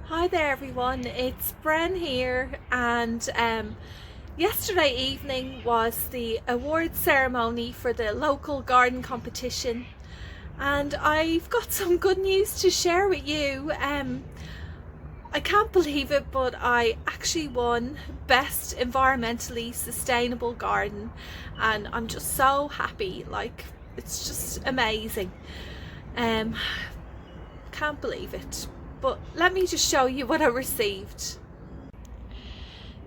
Hi there everyone, it's Bren here, and yesterday evening was the award ceremony for the local garden competition, and I've got some good news to share with you. I can't believe it, but I actually won Best Environmentally Sustainable Garden, and I'm just so happy. Like, it's just amazing. Can't believe it. But let me just show you what I received.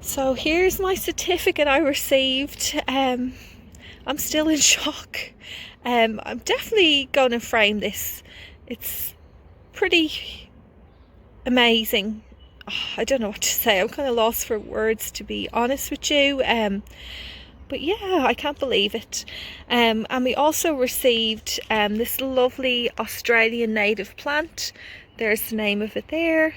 So here's my certificate I received. I'm still in shock. I'm definitely going to frame this. It's pretty amazing. I don't know what to say. I'm kind of lost for words, to be honest with you. But yeah, I can't believe it. And we also received this lovely Australian native plant. There's the name of it there.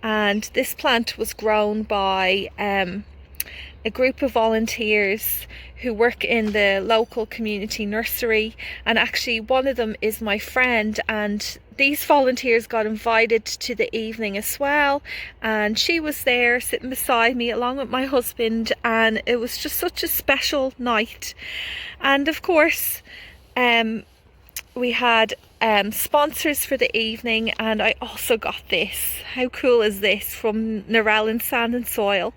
And this plant was grown by a group of volunteers who work in the local community nursery, and actually one of them is my friend, and these volunteers got invited to the evening as well, and she was there sitting beside me along with my husband, and it was just such a special night. And of course we had sponsors for the evening, and I also got this. How cool is this? From Narelle Sand and Soil.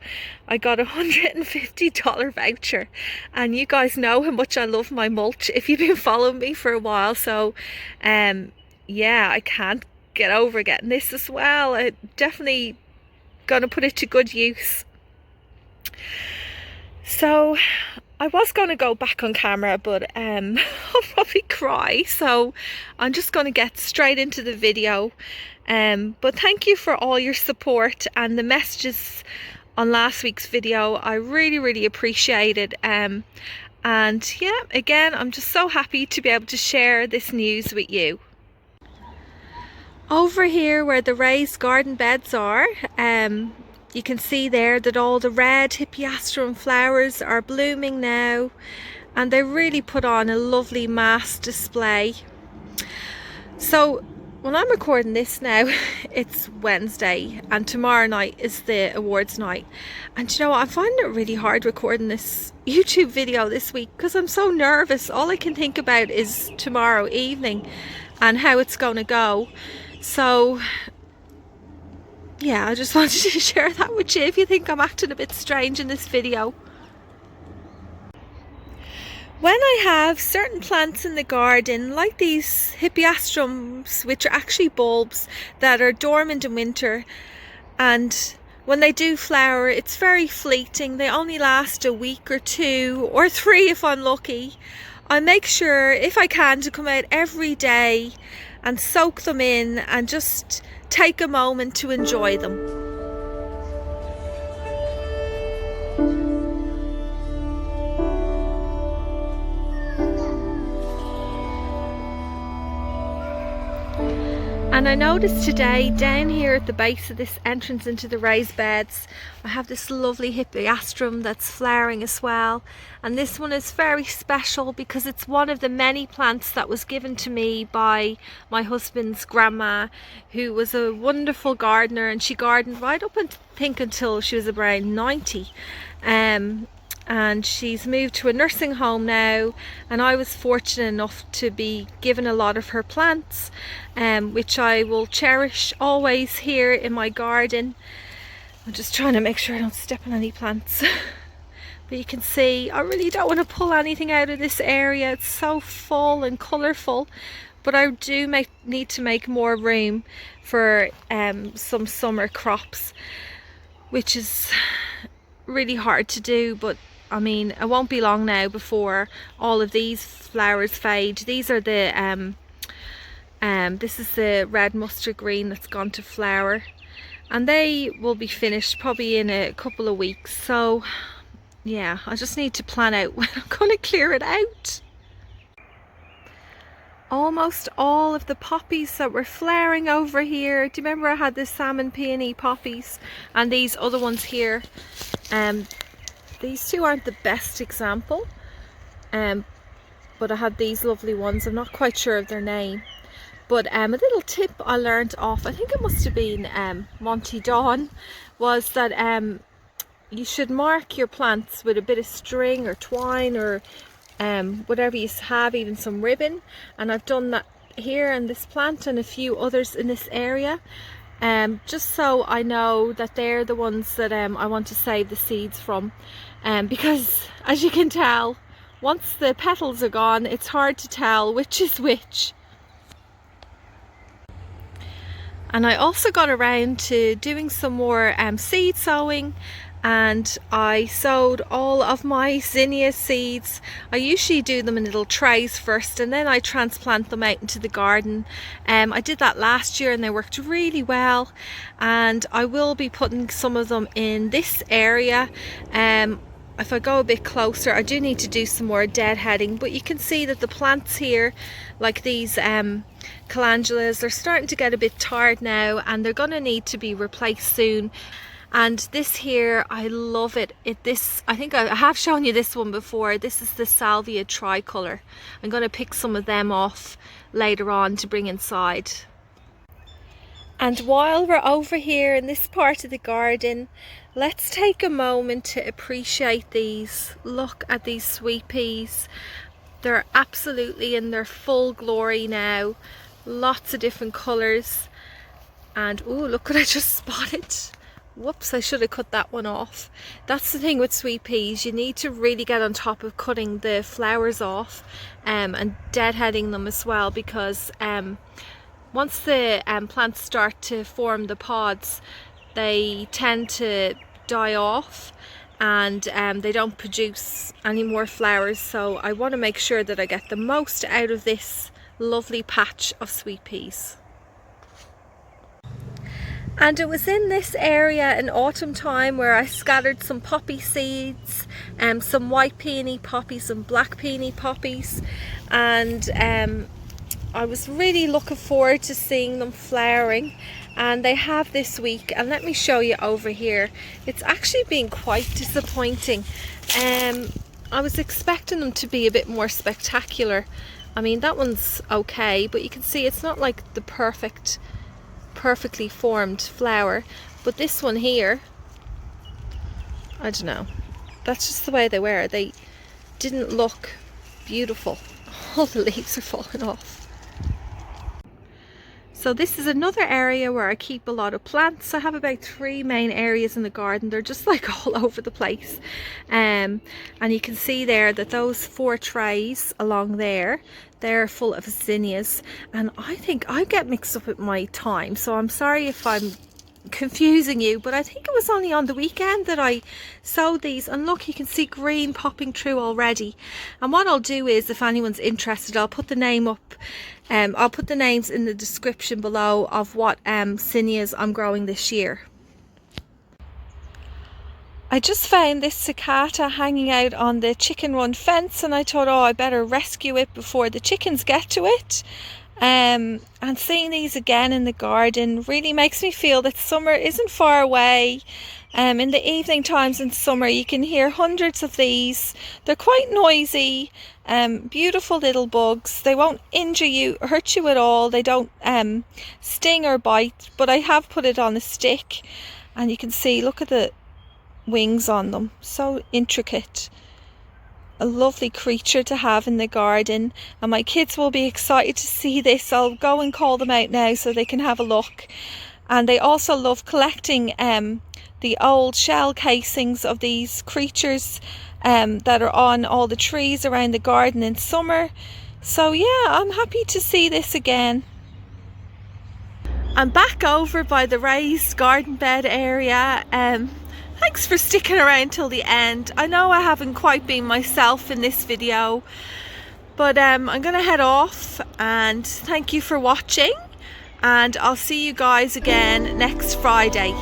I got a $150 voucher, and you guys know how much I love my mulch if you've been following me for a while. So yeah, I can't get over getting this as well. I'm definitely gonna put it to good use. So I was going to go back on camera, but I'll probably cry, so I'm just going to get straight into the video. But thank you for all your support and the messages on last week's video. I really appreciate it. And yeah, again, I'm just so happy to be able to share this news with you. Over here where the raised garden beds are, you can see there that all the red Hippie Astrum flowers are blooming now, and they really put on a lovely mass display. So when I'm recording this now, it's Wednesday, and tomorrow night is the awards night. And you know what, I'm finding it really hard recording this YouTube video this week because I'm so nervous. All I can think about is tomorrow evening and how it's going to go. So yeah, I just wanted to share that with you if you think I'm acting a bit strange in this video. When I have certain plants in the garden, like these Hippie Astrums, which are actually bulbs that are dormant in winter, and when they do flower, it's very fleeting. They only last a week or 2 or 3 if I'm lucky. I make sure, if I can, to come out every day and soak them in and just take a moment to enjoy them. And I noticed today down here at the base of this entrance into the raised beds, I have this lovely Hippie Astrum that's flowering as well. And this one is very special because it's one of the many plants that was given to me by my husband's grandma, who was a wonderful gardener, and she gardened right up and I think until she was around 90. And she's moved to a nursing home now, and I was fortunate enough to be given a lot of her plants, which I will cherish always here in my garden. I'm just trying to make sure I don't step on any plants. But you can see I really don't want to pull anything out of this area. It's so full and colourful, but I do need to make more room for some summer crops, which is really hard to do. But I mean, it won't be long now before all of these flowers fade. These are the this is the red mustard green that's gone to flower, and they will be finished probably in a couple of weeks. So yeah, I just need to plan out when I'm going to clear it out. Almost all of the poppies that were flowering over here. Do you remember I had the salmon peony poppies and these other ones here? These two aren't the best example, but I had these lovely ones. I'm not quite sure of their name, But a little tip I learned off, I think it must have been Monty Dawn, was that you should mark your plants with a bit of string or twine or whatever you have, even some ribbon. And I've done that here in this plant and a few others in this area, just so I know that they're the ones that I want to save the seeds from, because as you can tell, once the petals are gone, it's hard to tell which is which. And I also got around to doing some more seed sowing, and I sowed all of my zinnia seeds. I usually do them in little trays first and then I transplant them out into the garden. I did that last year and they worked really well, and I will be putting some of them in this area. If I go a bit closer, I do need to do some more deadheading, but you can see that the plants here, like these calendulas, they're starting to get a bit tired now and they're going to need to be replaced soon. And this here, I love it. I think I have shown you this one before. This is the Salvia tricolor. I'm going to pick some of them off later on to bring inside. And while we're over here in this part of the garden, let's take a moment to appreciate these. Look at these sweet peas. They're absolutely in their full glory now. Lots of different colours. And oh, look what I just spotted. Whoops, I should have cut that one off. That's the thing with sweet peas, you need to really get on top of cutting the flowers off and deadheading them as well, because once the plants start to form the pods, they tend to die off and they don't produce any more flowers. So I want to make sure that I get the most out of this lovely patch of sweet peas. And it was in this area in autumn time where I scattered some poppy seeds, some white peony poppies and black peony poppies, and I was really looking forward to seeing them flowering, and they have this week. And let me show you over here. It's actually been quite disappointing. I was expecting them to be a bit more spectacular. I mean, that one's okay, but you can see it's not like the perfectly formed flower, but this one here, I don't know, that's just the way they were. They didn't look beautiful. All the leaves are falling off. So this is another area where I keep a lot of plants. I have about 3 main areas in the garden. They're just like all over the place. And you can see there that those 4 trays along there, they're full of zinnias. And I think I get mixed up with my time, so I'm sorry if I'm confusing you, but I think it was only on the weekend that I sowed these. And look, you can see green popping through already. And what I'll do is, if anyone's interested, I'll put the name up. I'll put the names in the description below of what zinnias I'm growing this year. I just found this cicada hanging out on the chicken run fence, and I thought, oh, I better rescue it before the chickens get to it. And seeing these again in the garden really makes me feel that summer isn't far away. In the evening times in summer, you can hear hundreds of these. They're quite noisy, beautiful little bugs. They won't injure you, hurt you at all. They don't sting or bite, but I have put it on a stick, and you can see, look at the wings on them, so intricate. A lovely creature to have in the garden, and my kids will be excited to see this. I'll go and call them out now so they can have a look. And they also love collecting the old shell casings of these creatures that are on all the trees around the garden in summer. So yeah, I'm happy to see this again. I'm back over by the raised garden bed area. Thanks for sticking around till the end. I know I haven't quite been myself in this video, but I'm gonna head off, and thank you for watching, and I'll see you guys again next Friday.